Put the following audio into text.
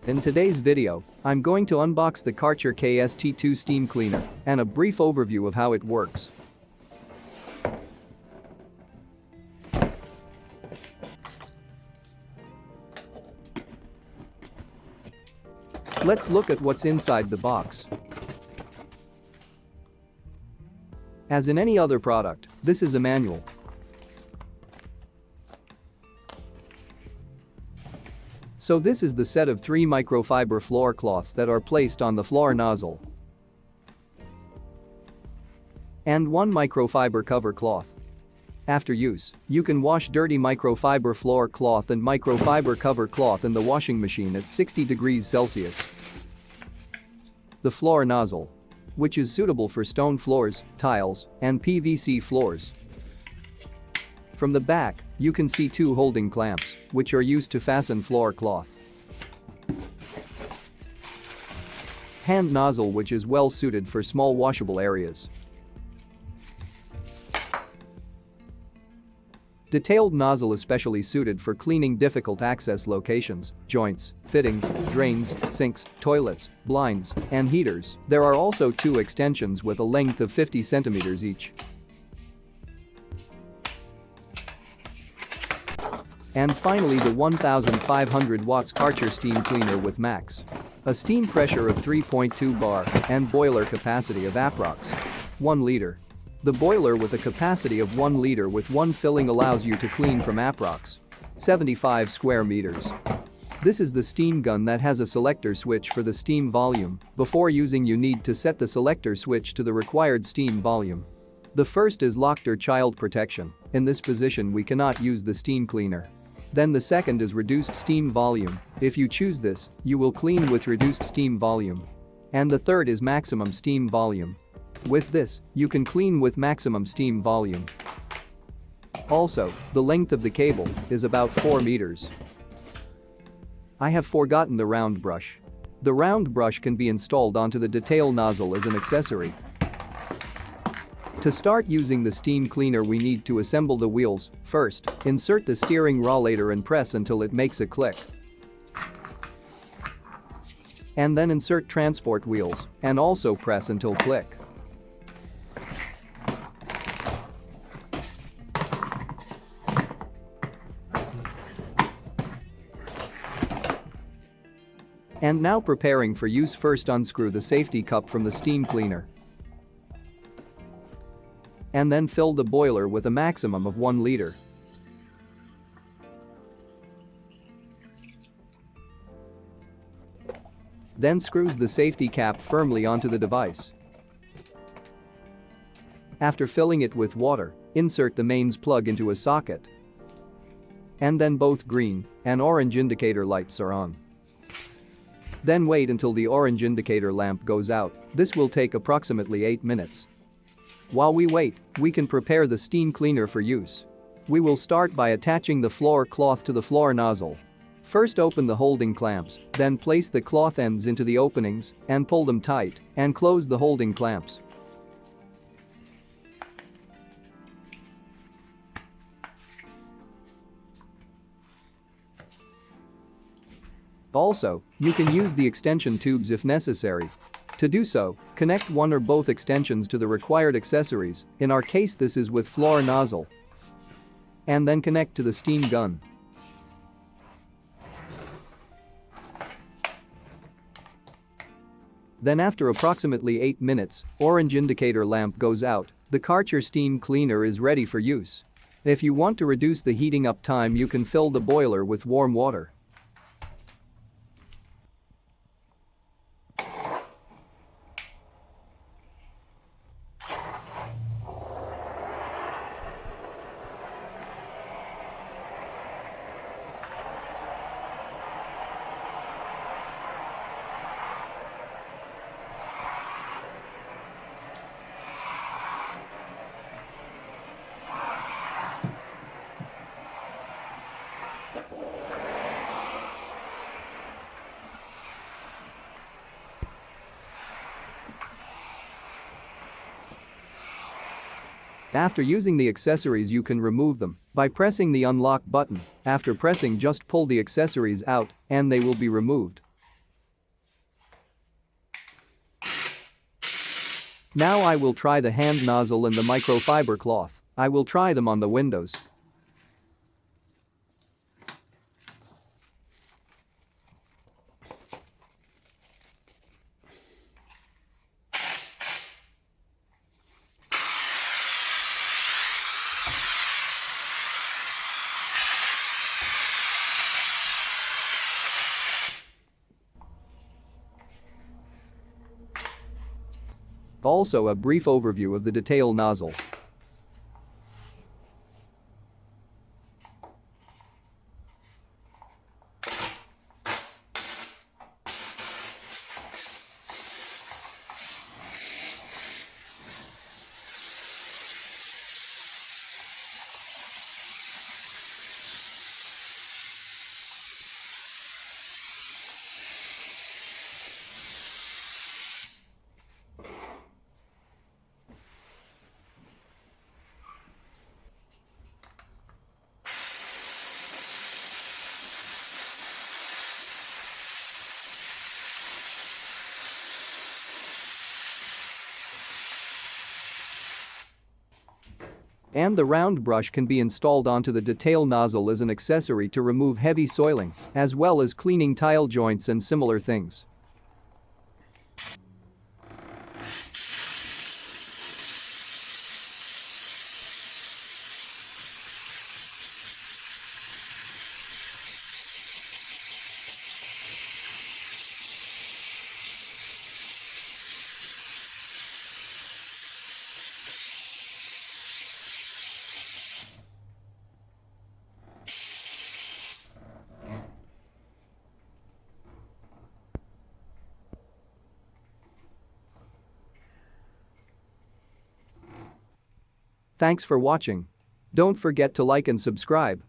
In today's video, I'm going to unbox the Kärcher KST2 steam cleaner and a brief overview of how it works. Let's look at what's inside the box. As in any other product, this is a manual. So this is the set of 3 microfiber floor cloths that are placed on the floor nozzle. And 1 microfiber cover cloth. After use, you can wash dirty microfiber floor cloth and microfiber cover cloth in the washing machine at 60 degrees Celsius. The floor nozzle, which is suitable for stone floors, tiles, and PVC floors. From the back, you can see 2 holding clamps, which are used to fasten floor cloth. Hand nozzle, which is well suited for small washable areas. Detailed nozzle especially suited for cleaning difficult access locations, joints, fittings, drains, sinks, toilets, blinds, and heaters. There are also 2 extensions with a length of 50 centimeters each. And finally the 1500 watts Kärcher steam cleaner with max. A steam pressure of 3.2 bar and boiler capacity of approx. 1 liter. The boiler with a capacity of 1 liter with 1 filling allows you to clean from approx. 75 square meters. This is the steam gun that has a selector switch for the steam volume. Before using you need to set the selector switch to the required steam volume. The first is locked or child protection. In this position we cannot use the steam cleaner. Then the second is reduced steam volume. If you choose this, you will clean with reduced steam volume. And the third is maximum steam volume. With this, you can clean with maximum steam volume. Also, the length of the cable is about 4 meters. I have forgotten the round brush. The round brush can be installed onto the detail nozzle as an accessory. To start using the steam cleaner we need to assemble the wheels. First, insert the steering rollator and press until it makes a click. And then insert transport wheels and also press until click. And now preparing for use, first unscrew the safety cup from the steam cleaner. And then fill the boiler with a maximum of 1 liter. Then screws the safety cap firmly onto the device. After filling it with water, insert the mains plug into a socket. And then both green and orange indicator lights are on. Then wait until the orange indicator lamp goes out. This will take approximately 8 minutes. While we wait, we can prepare the steam cleaner for use. We will start by attaching the floor cloth to the floor nozzle. First open the holding clamps, then place the cloth ends into the openings and pull them tight and close the holding clamps. Also, you can use the extension tubes if necessary. To do so, connect one or both extensions to the required accessories, in our case this is with floor nozzle. And then connect to the steam gun. Then after approximately 8 minutes, orange indicator lamp goes out, the Kärcher steam cleaner is ready for use. If you want to reduce the heating up time you can fill the boiler with warm water. After using the accessories you can remove them by pressing the unlock button. After pressing just pull the accessories out and they will be removed. Now I will try the hand nozzle and the microfiber cloth. I will try them on the windows. Also a brief overview of the detail nozzle. And the round brush can be installed onto the detail nozzle as an accessory to remove heavy soiling, as well as cleaning tile joints and similar things. Thanks for watching. Don't forget to like and subscribe.